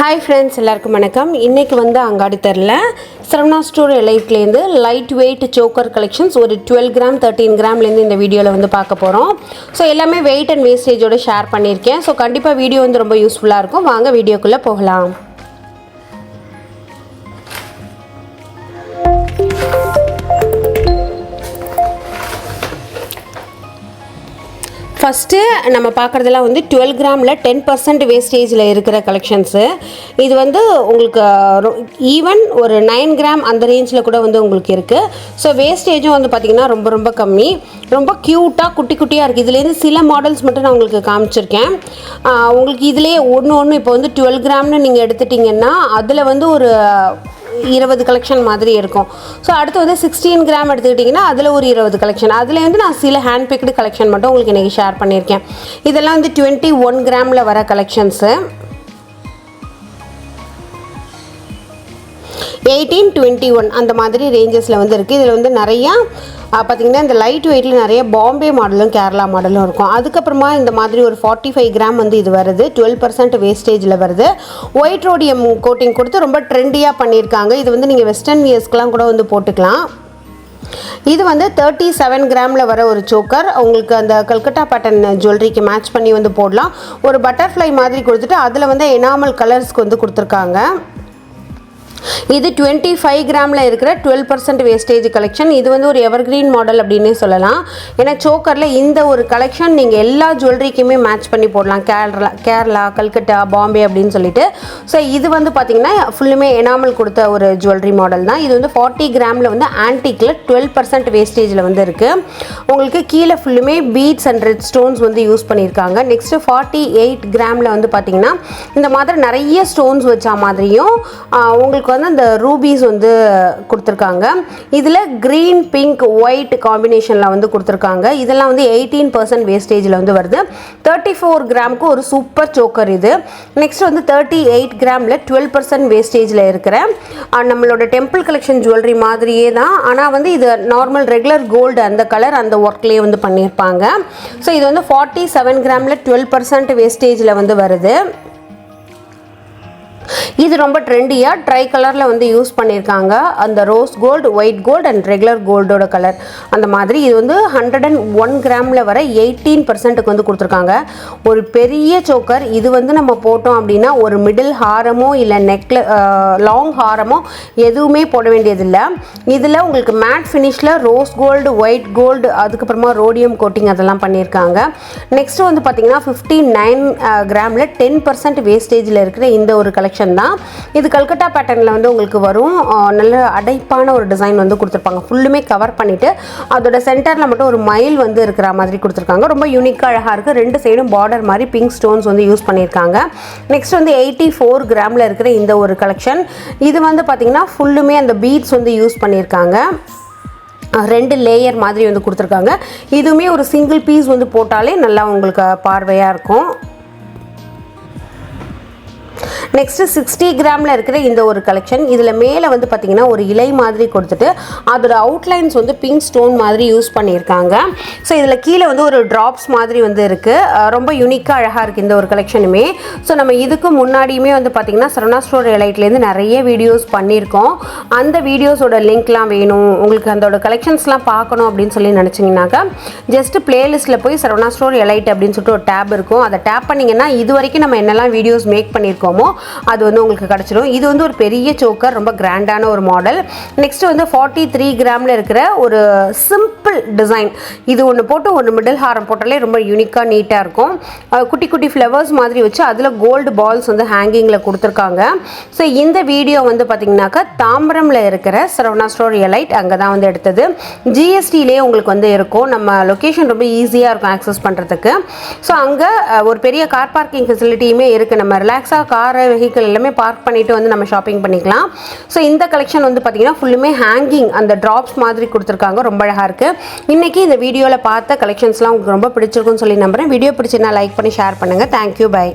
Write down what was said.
Hi friends, எல்லாருக்கும் வணக்கம். இன்னைக்கு வந்து அங்காடி தெருல சரவணா ஸ்டோர் எலைட்லேருந்து லைட் வெயிட் சோக்கர் கலெக்ஷன்ஸ் ஒரு 12 கிராம் 13 கிராம்லேருந்து இந்த வீடியோவில் வந்து பார்க்க போகிறோம். ஸோ எல்லாமே வெயிட் அண்ட் வேஸ்டேஜோட ஷேர் பண்ணியிருக்கேன். ஸோ கண்டிப்பாக வீடியோ வந்து ரொம்ப யூஸ்ஃபுல்லாக இருக்கும். வாங்க வீடியோக்குள்ளே போகலாம். ஃபஸ்ட்டு நம்ம பார்க்குறதெல்லாம் வந்து 12 கிராமில் 10% வேஸ்டேஜில் இருக்கிற கலெக்ஷன்ஸு. இது வந்து உங்களுக்கு ஈவன் ஒரு 9 கிராம் அந்த ரேஞ்சில் கூட வந்து உங்களுக்கு இருக்குது. ஸோ வேஸ்டேஜும் வந்து பார்த்திங்கன்னா ரொம்ப ரொம்ப கம்மி, ரொம்ப க்யூட்டாக குட்டி குட்டியாக இருக்குது. இதுலேருந்து சில மாடல்ஸ் மட்டும் நான் உங்களுக்கு காமிச்சிருக்கேன். உங்களுக்கு இதிலே ஒன்று இப்போ வந்து 12 கிராம்னு நீங்கள் எடுத்துட்டிங்கன்னா அதில் வந்து ஒரு 20 கலெக்ஷன் மாதிரி இருக்கும். ஸோ அடுத்து வந்து 16 கிராம் எடுத்துக்கிட்டிங்கன்னா அதில் ஒரு 20 கலெக்ஷன். அதில் வந்து நான் சில ஹேண்ட் பிக்டு கலெக்ஷன் மட்டும் உங்களுக்கு இன்றைக்கி ஷேர் பண்ணியிருக்கேன். இதெல்லாம் வந்து 21 கிராமில் வர கலெக்ஷன்ஸு. 18, 21 அந்த மாதிரி ரேஞ்சஸில் வந்து இருக்குது. இதில் வந்து நிறையா பார்த்திங்கன்னா இந்த லைட் வெயிட்டில் நிறைய பாம்பே மாடலும் கேரளா மாடலும் இருக்கும். அதுக்கப்புறமா இந்த மாதிரி ஒரு 45 கிராம் வந்து இது வருது, 12% வேஸ்டேஜில் வருது. ஒயிட் ரோடியம் கோட்டிங் கொடுத்து ரொம்ப ட்ரெண்டியாக பண்ணியிருக்காங்க. இது வந்து நீங்கள் வெஸ்டர்ன் வியர்ஸ்க்கெலாம் கூட வந்து போட்டுக்கலாம். இது வந்து 37 கிராமில் வர ஒரு சோக்கர். உங்களுக்கு அந்த கல்கட்டா பேட்டர்ன் ஜுவல்லரிக்கு மேட்ச் பண்ணி வந்து போடலாம். ஒரு பட்டர்ஃப்ளை மாதிரி கொடுத்துட்டு அதில் வந்து எனாமல் கலர்ஸ்க்கு வந்து கொடுத்துருக்காங்க. இது 25 கிராமில் இருக்கிற 12% வேஸ்டேஜ் கலெக்ஷன். இது வந்து ஒரு எவர்கிரீன் மாடல் அப்படின்னே சொல்லலாம். ஏன்னா சோக்கரில் இந்த ஒரு கலெக்ஷன் நீங்கள் எல்லா ஜுவல்லரிக்குமே மேட்ச் பண்ணி போடலாம். கேரளா, கல்கட்டா, பாம்பே அப்படின்னு சொல்லிட்டு. ஸோ இது வந்து பார்த்திங்கன்னா ஃபுல்லுமே எனாமல் கொடுத்த ஒரு ஜுவல்லரி மாடல் தான். இது வந்து 40 கிராமில் வந்து ஆன்டிக்கில் 12% வேஸ்டேஜில் வந்து இருக்குது. உங்களுக்கு கீழே ஃபுல்லுமே பீட்ஸ் அண்ட் ரெட் ஸ்டோன்ஸ் வந்து யூஸ் பண்ணியிருக்காங்க. நெக்ஸ்ட்டு 48 கிராமில் வந்து பார்த்திங்கன்னா இந்த மாதிரி நிறைய ஸ்டோன்ஸ் வச்சா மாதிரியும் உங்களுக்கு வந்து அந்த ரூபீஸ் வந்து கொடுத்துருக்காங்க. இதில் க்ரீன், பிங்க், ஒயிட் காம்பினேஷனில் வந்து கொடுத்துருக்காங்க. இதெல்லாம் வந்து 18% வேஸ்டேஜில் வந்து வருது. 34 கிராமுக்கு ஒரு சூப்பர் சோக்கர் இது. நெக்ஸ்ட் வந்து 38 கிராமில் 12% வேஸ்டேஜில் இருக்கிற நம்மளோட டெம்பிள் கலெக்ஷன் ஜுவல்லரி மாதிரியே தான். ஆனால் வந்து இது நார்மல் ரெகுலர் கோல்டு அந்த கலர் அந்த ஒர்க்லேயே வந்து பண்ணியிருப்பாங்க. ஸோ இது வந்து 47 கிராமில் 12% வேஸ்டேஜில் வந்து வருது. இது ரொம்ப ட்ரெண்டியாக ட்ரை கலரில் வந்து யூஸ் பண்ணியிருக்காங்க. அந்த rose gold, white gold and regular கோல்டோட கலர் அந்த மாதிரி. இது வந்து 101 கிராமில் வர 18%க்கு வந்து கொடுத்துருக்காங்க. ஒரு பெரிய சோக்கர். இது வந்து நம்ம போட்டோம் அப்படின்னா ஒரு மிடில் ஹாரமோ இல்லை நெக்கில் லாங் ஹாரமோ எதுவுமே போட வேண்டியதில்லை. இதில் உங்களுக்கு மேட் ஃபினிஷில் ரோஸ் கோல்டு, ஒயிட் கோல்டு, அதுக்கப்புறமா ரோடியம் கோட்டிங் அதெல்லாம் பண்ணியிருக்காங்க. நெக்ஸ்ட்டு வந்து பார்த்திங்கன்னா 59 கிராமில் 10% வேஸ்டேஜில் இருக்கிற இந்த ஒரு கலெக்ஷன் தான். இது கல்கட்டா பேட்டர்னில் வந்து உங்களுக்கு வரும். நல்ல அடைப்பான ஒரு டிசைன் வந்து கொடுத்துருப்பாங்க. ஃபுல்லுமே கவர் பண்ணிவிட்டு அதோட சென்டரில் மட்டும் ஒரு மயில் வந்து இருக்கிற மாதிரி கொடுத்துருக்காங்க. ரொம்ப யூனிக்காக அழகாக இருக்குது. ரெண்டு சைடும் பார்டர் மாதிரி பிங்க் ஸ்டோன்ஸ் வந்து யூஸ் பண்ணியிருக்காங்க. நெக்ஸ்ட் வந்து 84 கிராமில் இருக்கிற இந்த ஒரு கலெக்ஷன். இது வந்து பார்த்திங்கன்னா ஃபுல்லுமே அந்த பீட்ஸ் வந்து யூஸ் பண்ணியிருக்காங்க. 2 லேயர் மாதிரி வந்து கொடுத்துருக்காங்க. இதுவுமே ஒரு சிங்கிள் பீஸ் வந்து போட்டாலே நல்லா உங்களுக்கு பார்வையாக இருக்கும். நெக்ஸ்ட்டு 60 கிராமில் இருக்கிற இந்த ஒரு கலெக்ஷன். இதில் மேலே வந்து பார்த்திங்கன்னா ஒரு இலை மாதிரி கொடுத்துட்டு அதோட அவுட்லைன்ஸ் வந்து பிங்க் ஸ்டோன் மாதிரி யூஸ் பண்ணியிருக்காங்க. ஸோ இதில் கீழே வந்து ஒரு ட்ராப்ஸ் மாதிரி வந்து இருக்குது. ரொம்ப யூனிக்காக அழகாக இருக்குது இந்த ஒரு கலெக்ஷனுமே. ஸோ நம்ம இதுக்கு முன்னாடியுமே வந்து பார்த்திங்கன்னா சரவணா ஸ்டோர் எலைட்லேருந்து நிறைய வீடியோஸ் பண்ணியிருக்கோம். அந்த வீடியோஸோட லிங்க்லாம் வேணும் உங்களுக்கு, அதோட கலெக்ஷன்ஸ்லாம் பார்க்கணும் அப்படின்னு சொல்லி நினச்சிங்கனாக்கா ஜஸ்ட்டு பிளேலிஸ்ட்டில் போய் சரவணா ஸ்டோர் எலைட் அப்படின்னு சொல்லிட்டு ஒரு டேப் இருக்கும். அதை டேப் பண்ணிங்கன்னா இது வரைக்கும் நம்ம என்னெல்லாம் வீடியோஸ் மேக் பண்ணியிருக்கோம் அது வந்து உங்களுக்கு கிடச்சிடும். இது வந்து ஒரு பெரிய சோக்கர், ரொம்ப கிராண்டான ஒரு மாடல். நெக்ஸ்ட் வந்து 43 கிராமில் இருக்கிற ஒரு சிம்பிள் டிசைன். இது ஒன்று போட்டு ஒரு மிடில் ஹாரம் போட்டாலே ரொம்ப யூனிக்காக நீட்டாக இருக்கும். குட்டி குட்டி ஃப்ளவர்ஸ் மாதிரி வச்சு அதில் கோல்டு பால்ஸ் வந்து ஹேங்கிங்கில் கொடுத்துருக்காங்க. ஸோ இந்த வீடியோ வந்து பார்த்திங்கனாக்கா தாம்பரமில் இருக்கிற சரவணா ஸ்டோர் எலைட் அங்கே தான் வந்து எடுத்தது. ஜிஎஸ்டிலே உங்களுக்கு வந்து இருக்கும். நம்ம லொக்கேஷன் ரொம்ப ஈஸியாக இருக்கும் ஆக்சஸ் பண்ணுறதுக்கு. ஸோ அங்கே ஒரு பெரிய கார் பார்க்கிங் ஃபெசிலிட்டியுமே இருக்குது. நம்ம ரிலாக்ஸாக கார் வெஹிக்கிள் எல்லாமே பார்க் பண்ணிவிட்டு வந்து நம்ம ஷாப்பிங் பண்ணிக்கலாம். ஸோ இந்த கலெக்ஷன் வந்து பார்த்திங்கன்னா ஃபுல்லுமே ஹேங்கிங் அந்த ட்ராப்ஸ் மாதிரி கொடுத்துருக்காங்க. ரொம்ப அழகாக இருக்குது. இன்றைக்கி இந்த வீடியோவில் பார்த்த கலெக்ஷன்ஸ்லாம் உங்களுக்கு ரொம்ப பிடிச்சிருக்குன்னு சொல்லி நம்புகிறேன். வீடியோ பிடிச்சிருந்தா லைக் பண்ணி ஷேர் பண்ணுங்கள். Thank you, by.